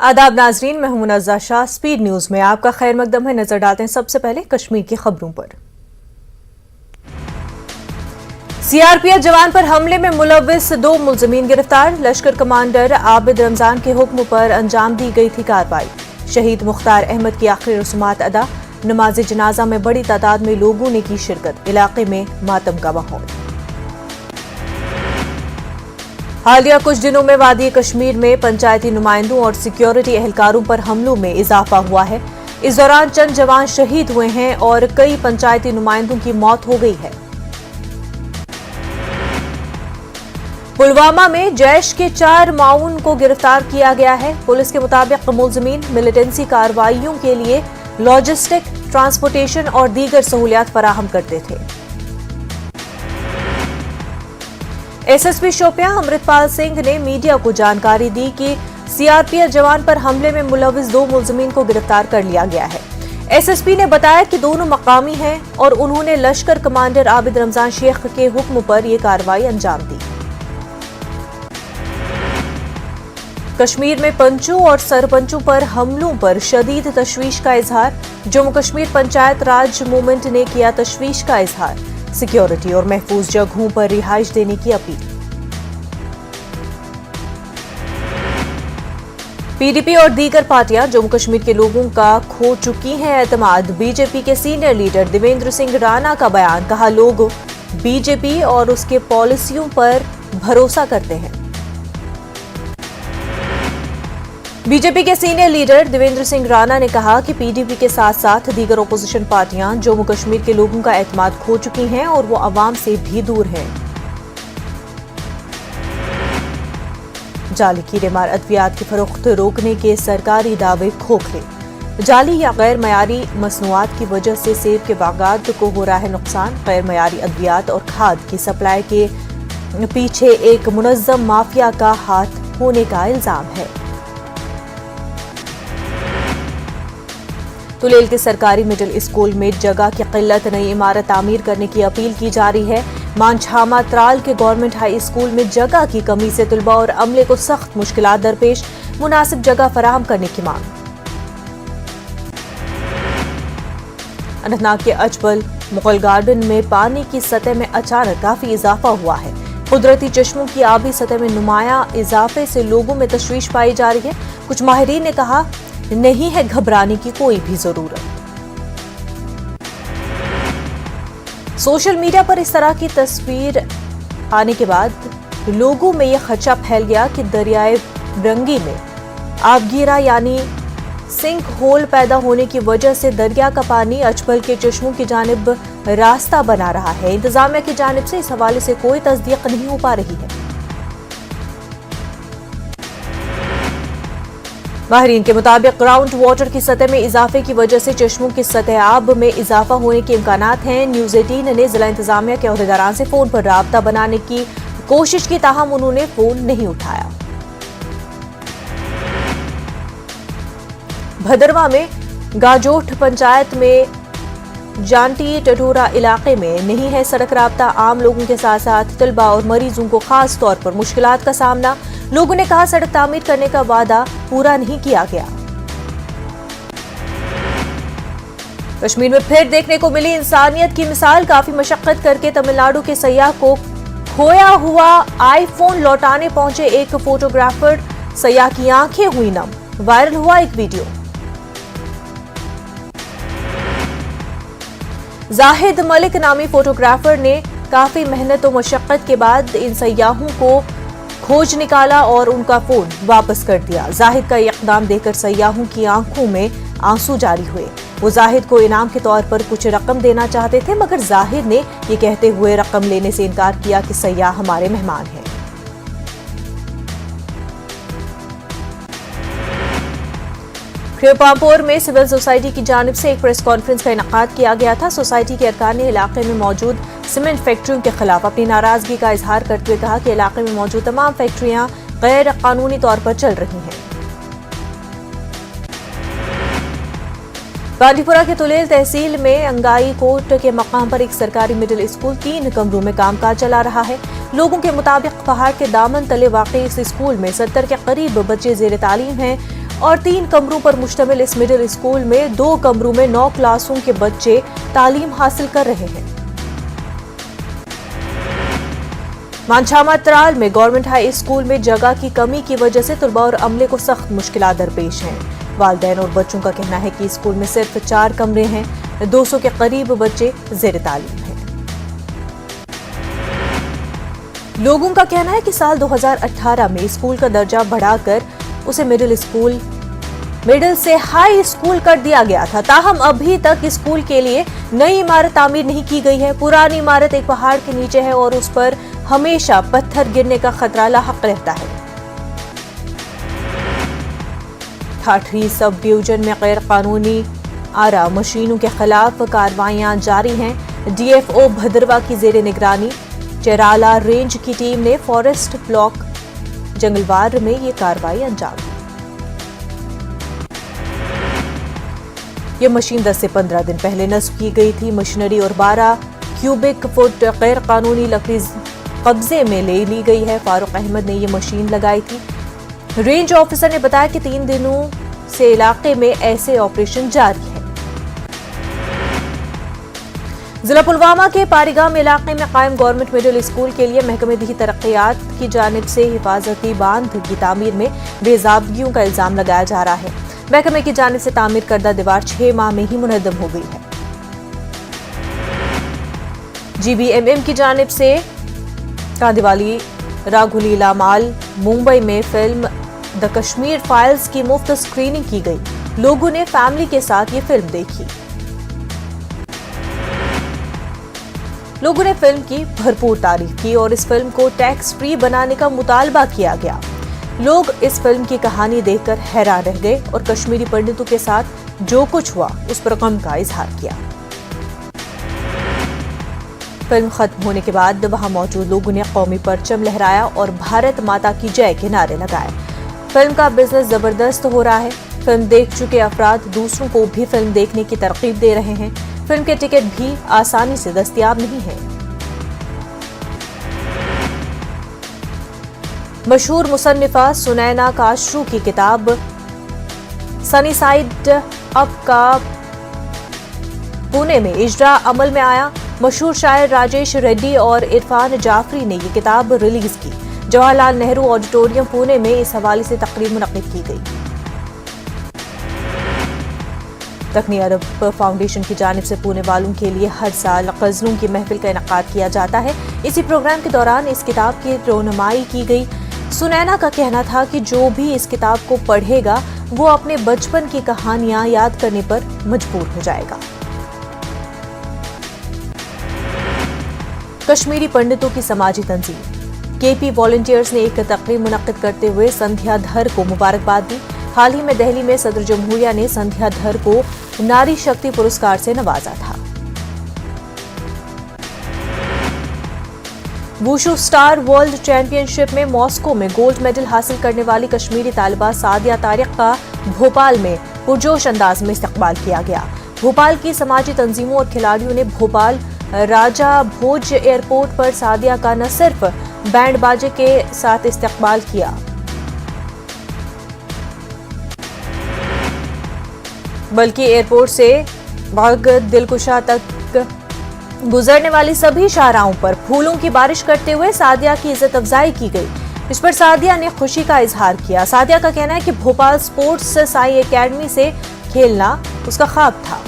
आदाब नाजरीन, मैं हूं मुनज़्ज़ा शाह। स्पीड न्यूज में आपका खैर मकदम है। नजर डालते हैं सबसे पहले कश्मीर की खबरों पर। सीआरपीएफ जवान पर हमले में मुलव्विस 2 मुलजमीन गिरफ्तार। लश्कर कमांडर आबिद रमजान के हुक्म पर अंजाम दी गई थी कार्रवाई। शहीद मुख्तार अहमद की आखिरी रसूमात अदा। नमाज जनाजा में बड़ी तादाद में लोगों ने की शिरकत। इलाके में मातम का माहौल। हालिया कुछ दिनों में वादी कश्मीर में पंचायती नुमाइंदों और सिक्योरिटी एहलकारों पर हमलों में इजाफा हुआ है। इस दौरान चंद जवान शहीद हुए हैं और कई पंचायती नुमाइंदों की मौत हो गई है। पुलवामा में जैश के 4 माउन को गिरफ्तार किया गया है। पुलिस के मुताबिक मुलजमीन मिलिटेंसी कार्रवाइयों के लिए लॉजिस्टिक, ट्रांसपोर्टेशन और दीगर सहूलियात फराहम करते थे। एसएसपी शोपियां अमृतपाल सिंह ने मीडिया को जानकारी दी कि सीआरपीएफ जवान पर हमले में मुलव्विस 2 मुलजमीन को गिरफ्तार कर लिया गया है। एसएसपी ने बताया कि दोनों मकामी हैं और उन्होंने लश्कर कमांडर आबिद रमजान शेख के हुक्म पर यह कार्रवाई अंजाम दी। कश्मीर में पंचों और सरपंचों पर हमलों पर शदीद तशवीश का इजहार। जम्मू कश्मीर पंचायत राज मूवमेंट ने किया तशवीश का इजहार। सिक्योरिटी और महफूज जगहों पर रिहाइश देने की अपील। पीडीपी और दीगर पार्टियां जम्मू कश्मीर के लोगों का खो चुकी हैं एतमाद। बीजेपी के सीनियर लीडर देवेंद्र सिंह राणा का बयान। कहा, लोग बीजेपी और उसके पॉलिसियों पर भरोसा करते हैं। बीजेपी के सीनियर लीडर देवेंद्र सिंह राणा ने कहा कि पीडीपी के साथ साथ दीगर ओपोजिशन पार्टियां जम्मू कश्मीर के लोगों का एतमाद खो चुकी हैं और वो अवाम से भी दूर हैं। जाली कीड़ेमार अद्वियात की फरोख्त रोकने के सरकारी दावे खोखले। जाली या गैर मयारी मसनूआत की वजह से सेब के बागात को हो रहा है नुकसान। गैर मयारी अद्वियात और खाद की सप्लाई के पीछे एक मुनज़्ज़म माफिया का हाथ होने का इल्जाम है। तुलेल के सरकारी मिडिल स्कूल में जगह की किल्लत, नई इमारत तामीर करने की अपील की जा रही है। मानछामा त्राल के गवर्नमेंट हाई स्कूल में जगह की कमी से तलबा और अमले को सख्त मुश्किलात दरपेश। मुनासिब जगह फराहम करने की मांग। अनंतनाग के अजबल मुगल गार्डन में पानी की सतह में अचानक काफी इजाफा हुआ है। कुदरती चश्मों की आबी सतह में नुमाया इजाफे से लोगों में तशवीश पाई जा रही है। कुछ माहिरीन ने कहा, नहीं है घबराने की कोई भी जरूरत। सोशल मीडिया पर इस तरह की तस्वीर आने के बाद लोगों में यह खदशा फैल गया कि दरियाए रंगी में आबगीरा यानी सिंक होल पैदा होने की वजह से दरिया का पानी अजबल के चश्मों की जानिब रास्ता बना रहा है। इंतजामिया की जानिब से इस हवाले से कोई तस्दीक नहीं हो पा रही है। माहिरीन के मुताबिक ग्राउंड वाटर की सतह में इजाफे की वजह से चश्मों की सतह आब में इजाफा होने के इम्कानात हैं। न्यूज़ 18 ने जिला इंतजामिया के अहदेदारान से फोन पर राब्ता बनाने की कोशिश की, ताहम उन्होंने फोन नहीं उठाया। भदरवा में गाजोठ पंचायत में जांटी टटोरा इलाके में नहीं है सड़क राब्ता। आम लोगों के साथ साथ तलबा और मरीजों को खास तौर पर मुश्किलात का सामना। लोगों ने कहा, सड़क तामीर करने का वादा पूरा नहीं किया गया। कश्मीर में फिर देखने को मिली इंसानियत की मिसाल। काफी मशक्कत करके तमिलनाडु के सयाह को खोया हुआ आईफोन लौटाने पहुंचे एक फोटोग्राफर। सयाह की आंखें हुई नम। वायरल हुआ एक वीडियो। जाहिद मलिक नामी फोटोग्राफर ने काफी मेहनत और मशक्कत के बाद इन सयाहों को खोज निकाला और उनका फोन वापस कर दिया। जाहिद का इक़दाम देखकर सयाहों की आंखों में आंसू जारी हुए। वो जाहिद को इनाम के तौर पर कुछ रकम देना चाहते थे, मगर जाहिद ने ये कहते हुए रकम लेने से इनकार किया कि सयाह हमारे मेहमान हैं। खिरपापुर में सिविल सोसाइटी की जानिब से एक प्रेस कॉन्फ्रेंस का इनेकाद किया गया था। सोसाइटी के अरकान ने इलाके में मौजूद सीमेंट फैक्ट्रियों के खिलाफ अपनी नाराजगी का इजहार करते हुए कहा कि इलाके में मौजूद तमाम फैक्ट्रियां गैर कानूनी तौर पर चल रही हैं। बांडीपुरा के तुलेल तहसील में अंगाई कोट के मकाम पर एक सरकारी मिडिल स्कूल 3 कमरों में कामकाज चला रहा है। लोगों के मुताबिक पहाड़ के दामन तले वाक़ई इस स्कूल में 70 के करीब बच्चे जेर तालीम हैं और 3 कमरों पर मुश्तमिल इस मिडिल स्कूल में 2 कमरों में 9 क्लासों के बच्चे तालीम हासिल कर रहे हैं। मानछामा त्राल में गवर्नमेंट हाई स्कूल में जगह की कमी की वजह से तलबा और अमले को सख्त मुश्किलात दरपेश हैं। वालिदैन और बच्चों का कहना है कि स्कूल में सिर्फ 4 कमरे हैं, 200 के करीब बच्चे जेर तालीम हैं। लोगों का कहना है कि साल 2018 में स्कूल का दर्जा बढ़ाकर उसे मिडिल से हाई स्कूल कर दिया गया था। ताहम अभी तक स्कूल के लिए नई इमारत तामीर नहीं की गई है। पुरानी इमारत एक पहाड़ के नीचे है और उस पर हमेशा पत्थर गिरने का खतरा लाहक रहता है। ठाठरी सब डिवीजन में गैर कानूनी आरा मशीनों के खिलाफ कार्रवाइयां जारी हैं। DFO भद्रवा की जेर निगरानी चेराला रेंज की टीम ने फॉरेस्ट ब्लॉक जंगलवार में ये कार्रवाई अंजाम दी। ये मशीन 10 से 15 दिन पहले नस्ब की गई थी। मशीनरी और 12 क्यूबिक फुट गैर कानूनी लकड़ी कब्जे में ले ली गई है। फारूक अहमद ने ये मशीन लगाई थी। रेंज ऑफिसर ने बताया कि 3 दिनों से इलाके में ऐसे ऑपरेशन जारी है। जिला पुलवामा के पारीगाम इलाके में कायम गवर्नमेंट मिडिल स्कूल के लिए महकमे दी तरक्कियात की जानिब से हिफाजती बांध की तामीर में बेज़ाबगियों का इल्जाम लगाया जा रहा है। महकमे की जानिब से तामीर करदा दीवार 6 माह में ही मुनहदम हो गई है। GBMM की जानिब से कांदिवाली राघुलीला माल मुंबई में फिल्म द कश्मीर फाइल्स की मुफ्त स्क्रीनिंग की गई। लोगों ने फैमिली के साथ ये फिल्म देखी। लोगों ने फिल्म की भरपूर तारीफ की और इस फिल्म को टैक्स फ्री बनाने का मुतालबा किया गया। लोग इस फिल्म की कहानी देखकर हैरान रह गए और कश्मीरी पंडितों के साथ जो कुछ हुआ उस पर गम का इजहार किया। फिल्म खत्म होने के बाद वहां मौजूद लोगों ने कौमी परचम लहराया और भारत माता की जय के नारे लगाए। फिल्म का बिजनेस जबरदस्त हो रहा है। फिल्म देख चुके अफराद दूसरों को भी फिल्म देखने की तरकीब दे रहे हैं। फिल्म के टिकट भी आसानी से दस्तयाब नहीं है। मशहूर मुसन्निफा सुनैना काशरू की किताब सनी साइड अप का पुणे में इजरा अमल में आया। मशहूर शायर राजेश रेड्डी और इरफान जाफरी ने ये किताब रिलीज की। जवाहरलाल नेहरू ऑडिटोरियम पुणे में इस हवाले से तकरीब मुनक्किद की गई। तकनी अरब फाउंडेशन की जानिब से पुणे वालों के लिए हर साल गज़लों की महफिल का इनेकाद किया जाता है। इसी प्रोग्राम के दौरान इस किताब की रोनुमाई की गई। सुनैना का कहना था कि जो भी इस किताब को पढ़ेगा वो अपने बचपन की कहानियां याद करने पर मजबूर हो जाएगा। कश्मीरी पंडितों की समाजी तंजीम KP वॉलंटियर्स ने एक तकरीब मुनक्किद करते हुए संध्या धर को मुबारकबाद दी। हाल ही में दिल्ली में सदर जमहूरिया ने संध्या धर को नारी शक्ति पुरस्कार से नवाजा था। वुशु स्टार वर्ल्ड चैंपियनशिप में मॉस्को में गोल्ड मेडल हासिल करने वाली कश्मीरी तालिबा सादिया तारिक का भोपाल में पुरजोश अंदाज में इस्तकबाल किया गया। भोपाल की समाजी तंजीमों और खिलाड़ियों ने भोपाल राजा भोज एयरपोर्ट पर सादिया का न सिर्फ बैंड बाजे के साथ इस्तकबाल किया बल्कि एयरपोर्ट से बाग दिलकुशा तक गुजरने वाली सभी शाहराहों पर फूलों की बारिश करते हुए सादिया की इज्जत अफजाई की गई। इस पर सादिया ने खुशी का इजहार किया। सादिया का कहना है कि भोपाल स्पोर्ट्स साई एकेडमी से खेलना उसका ख्वाब था।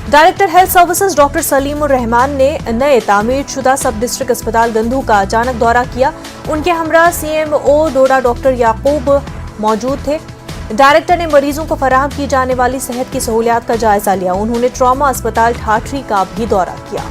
Director health services doctor Salimur Rahman ने नए तामीर शुदा सब डिस्ट्रिक्ट अस्पताल गंधू का अचानक दौरा किया। उनके हमरा CMO डोडा डॉक्टर याकूब मौजूद थे। डायरेक्टर ने मरीजों को फराहम की जाने वाली सेहत की सहूलियात का जायजा लिया। उन्होंने ट्रॉमा अस्पताल ठाठरी का भी दौरा किया।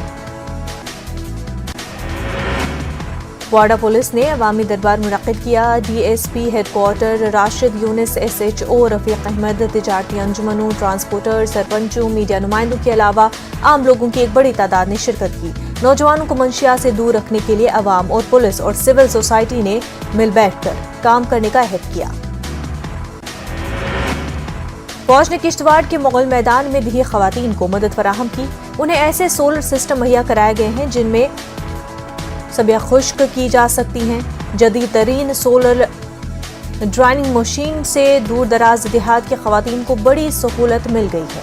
वाडा पुलिस ने अवामी दरबार मुनक्किद किया। DSP headquarter Rashid Yunis SHO Rafiq Ahmad तिजारती अंजुमनों ट्रांसपोर्टर सरपंचों मीडिया नुमाइंदों के अलावा आम लोगों की एक बड़ी तादाद ने शिरकत की। नौजवानों को मंशिया से दूर रखने के लिए अवाम और पुलिस और सिविल सोसाइटी ने मिल बैठकर काम करने का अहद किया। फौज ने किश्तवाड़ के मुगल मैदान में भी खवातीन को मदद फराहम की। उन्हें ऐसे सोलर सिस्टम मुहैया कराए गए हैं जिनमें सब्जियां खुश्क की जा सकती हैं। जदीद तरीन सोलर ड्राइंग मशीन से दूर दराज देहात की खवातीन को बड़ी सहूलत मिल गई है।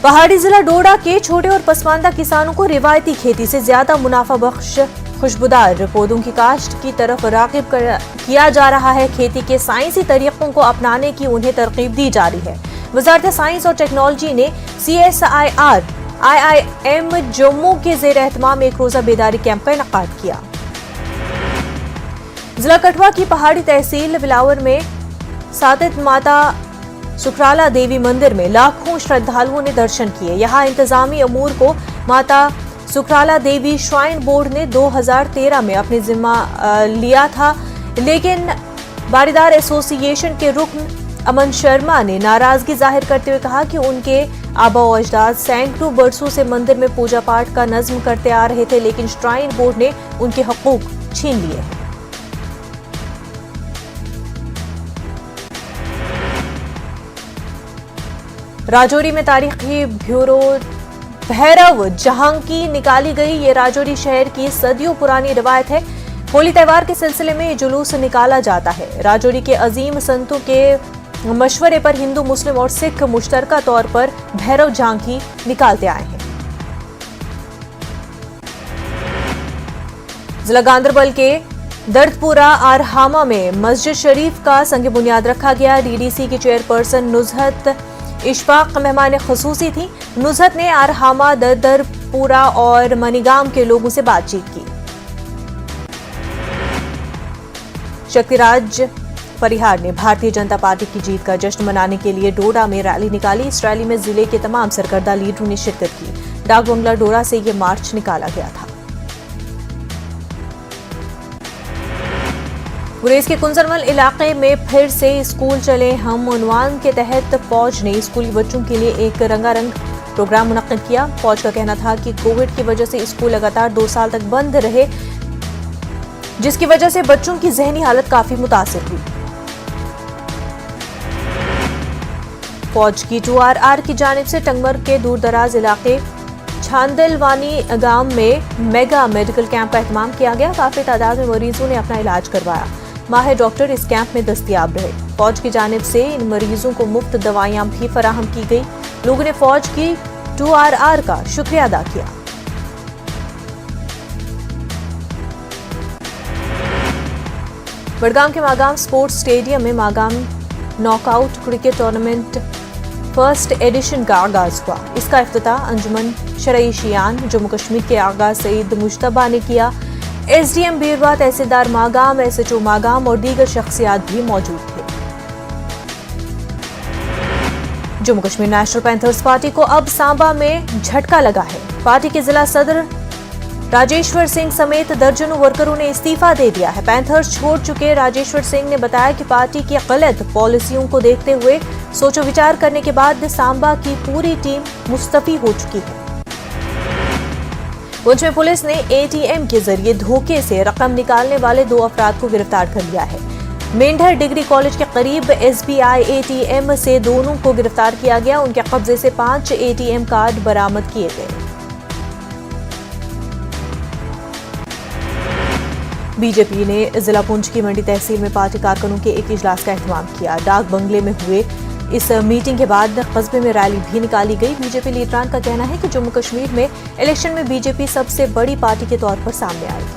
पहाड़ी जिला डोडा के छोटे और पसमानदा किसानों को रिवायती खेती से ज्यादा मुनाफा बख्श खुशबूदार पौधों की काश्त की तरफ राग़िब किया जा रहा है। खेती के साइंसी तरीकों को अपनाने की उन्हें तरकीब दी जा रही है। वजारत साइंस और टेक्नोलॉजी ने CSIR IIM जम्मू के ज़ेर एहतमाम एक रोजा बेदारी कैंप का इनेकाद किया। जिला कठुआ की पहाड़ी तहसील बिलावर में सातित माता सुखराला देवी मंदिर में लाखों श्रद्धालुओं ने दर्शन किए। यहाँ इंतजामी अमूर को माता सुखराला देवी श्राइन बोर्ड ने 2013 में अपने जिम्मा लिया था, लेकिन बारीदार एसोसिएशन के रुकन अमन शर्मा ने नाराजगी जाहिर करते हुए कहा कि उनके आबा व अजदाद सैकड़ों बरसों से मंदिर में पूजा पाठ का नज्म करते आ रहे थे, लेकिन श्राइन बोर्ड ने उनके हकूक छीन लिए हैं। राजौरी में तारीखी ब्यूरो भैरव झांकी निकाली गई। ये राजौरी शहर की सदियों पुरानी रिवायत है। होली त्योहार के सिलसिले में ये जुलूस निकाला जाता है। राजौरी के अजीम संतों के मशवरे पर हिंदू, मुस्लिम और सिख मुश्तरका तौर पर भैरव झांकी निकालते आए हैं। जिला गांधरबल के दर्दपुरा आरहामा में मस्जिद शरीफ का संग बुनियाद रखा गया। DDC की चेयरपर्सन नुजहत इशफाक मेहमान खसूसी थी। नुजहत ने आरहामा, दर्दपुरा और मनीगाम के लोगों से बातचीत की। शक्तिराज परिहार ने भारतीय जनता पार्टी की जीत का जश्न मनाने के लिए डोडा में रैली निकाली। इस रैली में जिले के तमाम सरकर्दा लीडरों ने शिरकत की। डाक बंगला डोडा से यह मार्च निकाला गया था। गुरेज के कुंजरमल इलाके में फिर से स्कूल चले हम उन्वान के तहत फौज ने स्कूली बच्चों के लिए एक रंगारंग प्रोग्राम मुनक्किद किया। फौज का कहना था कि कोविड की वजह से स्कूल लगातार 2 साल तक बंद रहे, जिसकी वजह से बच्चों की जहनी हालत काफी मुतासिर हुई। फौज की 2RR की जानिब से टंगमर्ग के दूर दराज इलाके छांदलवानी गांव में मेगा मेडिकल कैंप का एहतमाम किया गया। काफी तादाद में मरीजों ने अपना इलाज करवाया। माहिर डॉक्टर इस कैंप में दस्तयाब रहे। फौज की जानिब से इन मरीजों को मुफ्त दवाइयां भी फराहम की गई। लोगों ने फौज की 2RR का शुक्रिया अदा किया। बड़गाम के मागाम स्पोर्ट्स स्टेडियम में Magam knockout cricket tournament first edition का आगाज हुआ। इसका इफ्तिताह अंजुमन शरई शियान जम्मू कश्मीर के आगा सईद मुश्तबा ने किया। SDM बीरवा, तहसीलदार मागाम, SHO मागाम और दीगर शख्सियात भी मौजूद थे। Jammu Kashmir national panthers party को अब सांबा में झटका लगा है। पार्टी के जिला सदर राजेश्वर सिंह समेत दर्जनों वर्करों ने इस्तीफा दे दिया है। पैंथर्स छोड़ चुके राजेश्वर सिंह ने बताया कि पार्टी की गलत पॉलिसियों को देखते हुए सोचो विचार करने के बाद सांबा की पूरी टीम मुस्तफी हो चुकी है। पुंछ में पुलिस ने ATM के जरिए धोखे से रकम निकालने वाले 2 अफराद को गिरफ्तार कर लिया है। मेंढर डिग्री कॉलेज के करीब SBI ATM से दोनों को गिरफ्तार किया गया। उनके कब्जे से 5 ATM कार्ड बरामद किए गए। बीजेपी ने जिला पुंछ की मंडी तहसील में पार्टी कारकुनों के एक इजलास का एहतमाम किया। डाक बंगले में हुए इस मीटिंग के बाद कस्बे में रैली भी निकाली गई। बीजेपी लीडरान का कहना है कि जम्मू कश्मीर में इलेक्शन में बीजेपी सबसे बड़ी पार्टी के तौर पर सामने आएगी।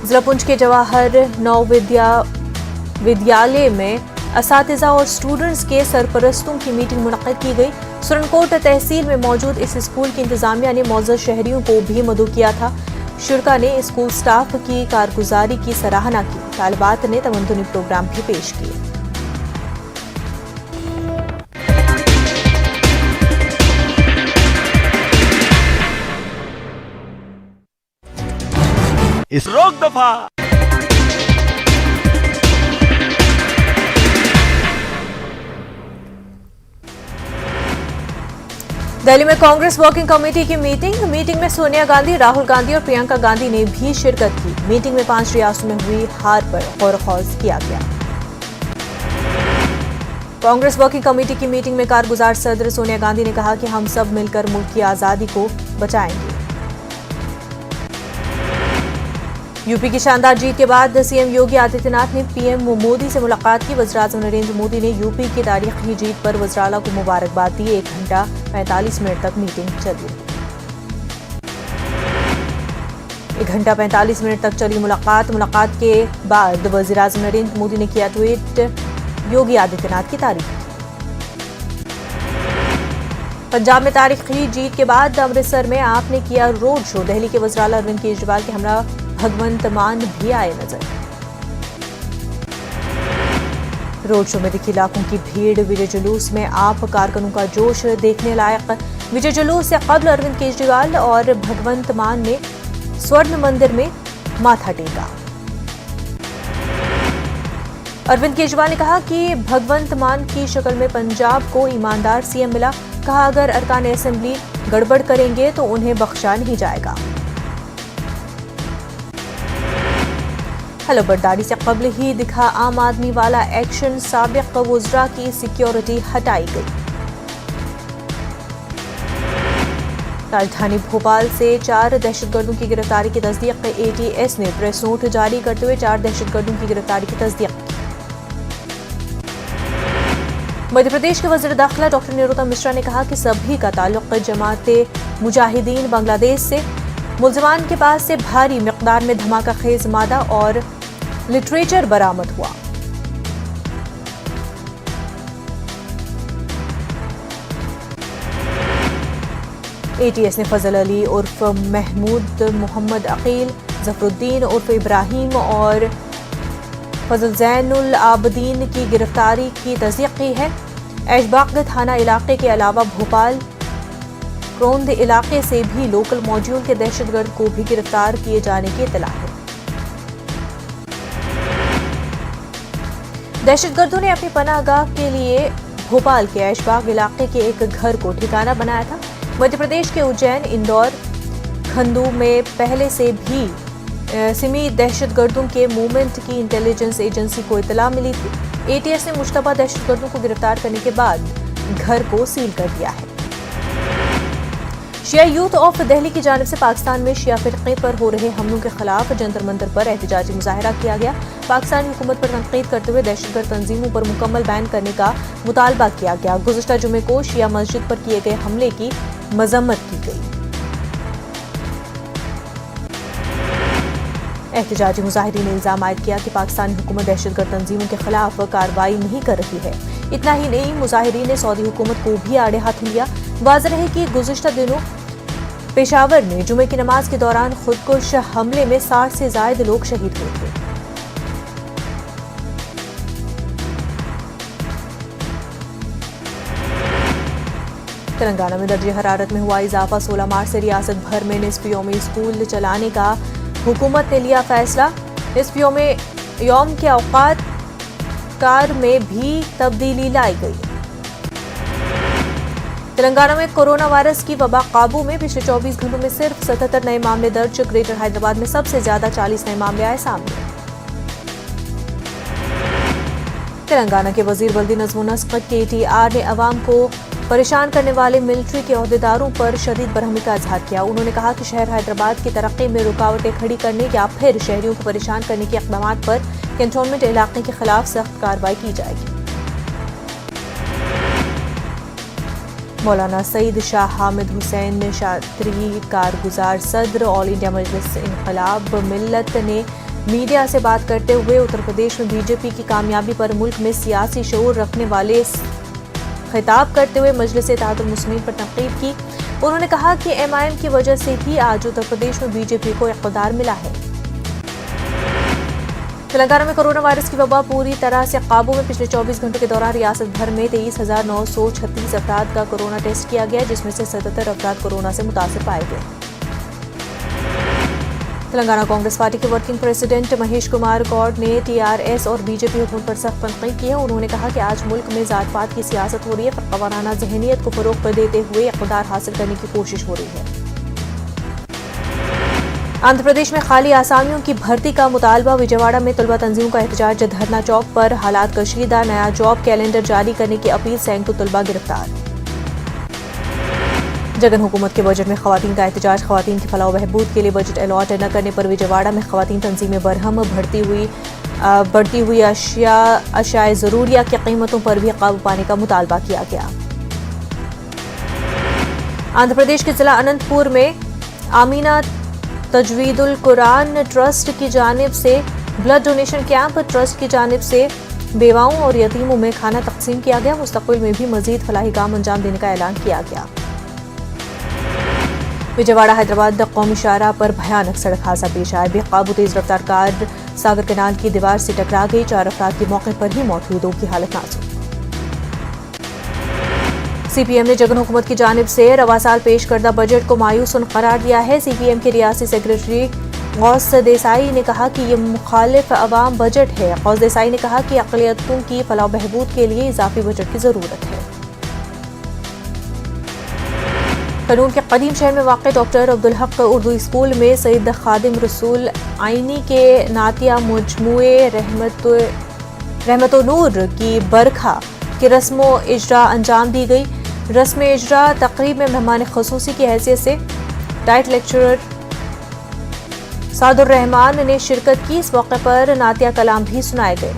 जिला पुंछ के जवाहर नवविद्या विद्यालय में असातिज़ा और स्टूडेंट्स के सरपरस्तों की मीटिंग मुनक्किद की गई। सुरनकोट तहसील में मौजूद इस स्कूल की इंतजामिया ने मौजूद शहरियों को भी मदऊ किया था। शुरा ने स्कूल स्टाफ की कारगुजारी की सराहना की। तालिबात ने तमद्दुनी प्रोग्राम भी पेश किए। इस रोक दफा दिल्ली में कांग्रेस वर्किंग कमेटी की मीटिंग में सोनिया गांधी, राहुल गांधी और प्रियंका गांधी ने भी शिरकत की। मीटिंग में 5 रियासतों में हुई हार पर गौर-व-खौज किया गया। कांग्रेस वर्किंग कमेटी की मीटिंग में कारगुजार सदर सोनिया गांधी ने कहा कि हम सब मिलकर मुल्क की आजादी को बचाएंगे। यूपी की शानदार जीत के बाद सीएम योगी आदित्यनाथ ने पीएम मोदी से मुलाकात की। वज़ीर-ए-आज़म नरेंद्र मोदी ने यूपी की तारीखी जीत पर वज़ीर-ए-आला को मुबारकबाद दी। 1 घंटा 45 मिनट तक मीटिंग चली। 1 घंटा 45 मिनट तक चली मुलाकात के बाद वज़ीर-ए-आज़म नरेंद्र मोदी ने किया ट्वीट, योगी आदित्यनाथ की तारीफ। पंजाब में तारीखी जीत के बाद अमृतसर में आपने किया रोड शो। दिल्ली के वज़ीर-ए-आला अरविंद केजरीवाल के हमरा भगवंत मान भी आए नजर। रोड शो में दिखी लाखों की भीड़। विजय जुलूस में आप कारकुनों का जोश देखने लायक। विजय जुलूस से कबल अरविंद केजरीवाल और भगवंत मान ने स्वर्ण मंदिर में माथा टेका। अरविंद केजरीवाल ने कहा कि भगवंत मान की शक्ल में पंजाब को ईमानदार सीएम मिला। कहा अगर अरकान असेंबली गड़बड़ करेंगे तो उन्हें बख्शा नहीं जाएगा। हलफबर्दारी से कबल ही दिखा आम आदमी वाला एक्शन। साबिक वुज़रा की सिक्योरिटी हटाई गई। राजधानी भोपाल से 4 दहशतगर्दों की गिरफ्तारी की तस्दीक। एटीएस ने प्रेस नोट जारी करते हुए 4 दहशतगर्दों की गिरफ्तारी की तस्दीक की। मध्य प्रदेश के वज़ीर दाखिला डॉक्टर नरोत्तम मिश्रा ने कहा कि सभी का ताल्लुक जमाते मुजाहिदीन बांग्लादेश से। मुलजमान के पास से भारी मिकदार में धमाका खेज मादा और लिटरेचर बरामद हुआ। एटीएस ने फजल अली उर्फ महमूद, मोहम्मद अकील, जफरुद्दीन उर्फ इब्राहिम और फजल जैनुल आबदीन की गिरफ्तारी की तस्दीक की है। ऐशबाग थाना इलाके के अलावा भोपाल क्रोंद इलाके से भी लोकल मॉड्यूल के दहशतगर्द को भी गिरफ्तार किए जाने की इत्तला है। दहशतगर्दों ने अपनी पनाहगाह के लिए भोपाल के ऐशबाग इलाके के एक घर को ठिकाना बनाया था। मध्य प्रदेश के उज्जैन, इंदौर, खंडू में पहले से भी सिमी दहशतगर्दों के मूवमेंट की इंटेलिजेंस एजेंसी को इत्तला मिली थी। एटीएस ने मुश्तबा दहशतगर्दों को गिरफ्तार करने के बाद घर को सील कर दिया है। शिया यूथ ऑफ दिल्ली की जानिब से पाकिस्तान में शिया फिरके पर हो रहे हमलों के खिलाफ जंतर मंतर पर एहतजाजी मुजाहरा किया गया। पाकिस्तानी हुकूमत पर तनकीद करते हुए दहशतगर्द तंजीमों पर मुकम्मल बैन करने का मुतालबा किया गया। गुज़िश्ता जुमे को शिया मस्जिद पर किए गए हमले की मजम्मत की गई। एहतजाजी मुजाहिरीन ने इल्जाम आयद किया कि पाकिस्तानी हुकूमत दहशतगर्द तंजीमों के खिलाफ कार्रवाई नहीं कर रही है। इतना ही नहीं, मुजाहिरीन ने सऊदी हुकूमत को भी आड़े हाथ लिया। वाज़ेह है कि गुज़िश्ता दिनों पेशावर में जुमे की नमाज के दौरान खुदकुश हमले में 60 से ज्यादा लोग शहीद हुए थे। तेलंगाना में दर्जे हरारत में हुआ इजाफा। 16 मार्च से रियासत भर में निस्फ यौमी स्कूल चलाने का हुकूमत ने लिया फैसला। निस्फ यौम के औकात कार में भी तब्दीली लाई गई। तेलंगाना में कोरोना वायरस की वबा काबू में। पिछले 24 घंटों में सिर्फ 77 नए मामले दर्ज। ग्रेटर हैदराबाद में सबसे ज्यादा 40 नए मामले आए सामने। तेलंगाना के वजीर बल्दी नज़्म व नस्क KTR ने अवाम को परेशान करने वाले मिलिट्री के ओहदेदारों पर शदीद बरहमी का इजहार किया। उन्होंने कहा कि शहर हैदराबाद की तरक्की में रुकावटें खड़ी करने या फिर शहरियों को परेशान करने के इक़दामात पर कैंटोनमेंट इलाके के खिलाफ सख्त कार्रवाई की जाएगी। मौलाना सईद शाह हामिद हुसैन शात्री कारगुजार सदर ऑल इंडिया मजलिस इनकलाब मिल्लत ने मीडिया से बात करते हुए उत्तर प्रदेश में बीजेपी की कामयाबी पर मुल्क में सियासी शऊर रखने वाले खिताब करते हुए मजलिस इत्तेहादुल मुस्लिमीन पर तनकीद की। उन्होंने कहा कि MIM की वजह से ही आज उत्तर प्रदेश में बीजेपी को इक़्तिदार मिला है। तेलंगाना में कोरोना वायरस की वबा पूरी तरह से काबू में। पिछले 24 घंटों के दौरान रियासत भर में 23,936 अफराद का कोरोना टेस्ट किया गया, जिसमें से 77 अफराद कोरोना से मुतासिर पाए गए। तेलंगाना कांग्रेस पार्टी के वर्किंग प्रेसिडेंट महेश कुमार गौड़ ने TRS और बीजेपी हुकूमत पर सख्त तनकीद की है। उन्होंने कहा कि आज मुल्क में जात पात की सियासत हो रही है। फ़िरक़ावाराना ज़हनियत को फ़रोग़ देते हुए इक़्तिदार हासिल करने की कोशिश हो रही है। आंध्र प्रदेश में खाली आसामियों की भर्ती का मुतालबा। विजयवाड़ा में तलबा तंजीमों का एहतजाज। धरना चौक पर हालात कशीदा। नया जॉब कैलेंडर जारी करने की अपील। सैकड़ों तलबा गिरफ्तार। जगन हुकूमत के बजट में खवातीन का एहतजाज, खवातीन की फलाह बहबूद के लिए बजट अलॉट न करने पर विजयवाड़ा में खवातीन तंजीमें बरहम, बढ़ती हुई अशियाए ज़रूरिया की कीमतों पर भी काबू पाने का मुतालबा किया गया। आंध्र प्रदेश के जिला अनंतपुर में आमीना तजवीदुल कुरान ट्रस्ट की जानिब से ब्लड डोनेशन कैंप, ट्रस्ट की जानिब से बेवाओं और यतीमों में खाना तकसीम किया गया। मुस्तकबिल में भी मजीद फलाही काम अंजाम देने का ऐलान किया गया। विजयवाड़ा हैदराबाद कौमी शाहराह पर भयानक सड़क हादसा पेश आया। बेकाबू तेज रफ्तार कार सागर कैनाल की दीवार से टकरा गई। 4 अफराद की मौके पर ही मौत हुई, 2 की हालत नाजुक। सीपीएम ने जगन हुकूमत की जानिब से रवा साल पेश करदा बजट को मायूसन करार दिया है। सीपीएम के रियासी सेक्रेटरी गौस देसाई ने कहा कि ये मुखालिफ अवाम बजट है। गौस देसाई ने कहा कि अक़लियतों की फलाह बहबूद के लिए इजाफी बजट की जरूरत है। कनून के कदीम शहर में वाक़ डॉक्टर अब्दुल हक उर्दू स्कूल में सईद खादिम रसूल आइनी के नातिया मजमूए रहमतुन्नूर की बरखा की रस्म इजरा अंजाम दी गई। रस्म इजरा तकरीब में मेहमान ख़ुसूसी की हैसियत से डाइट लेक्चरर सादुर रहमान ने शिरकत की। इस मौके पर नातिया कलाम भी सुनाए गए।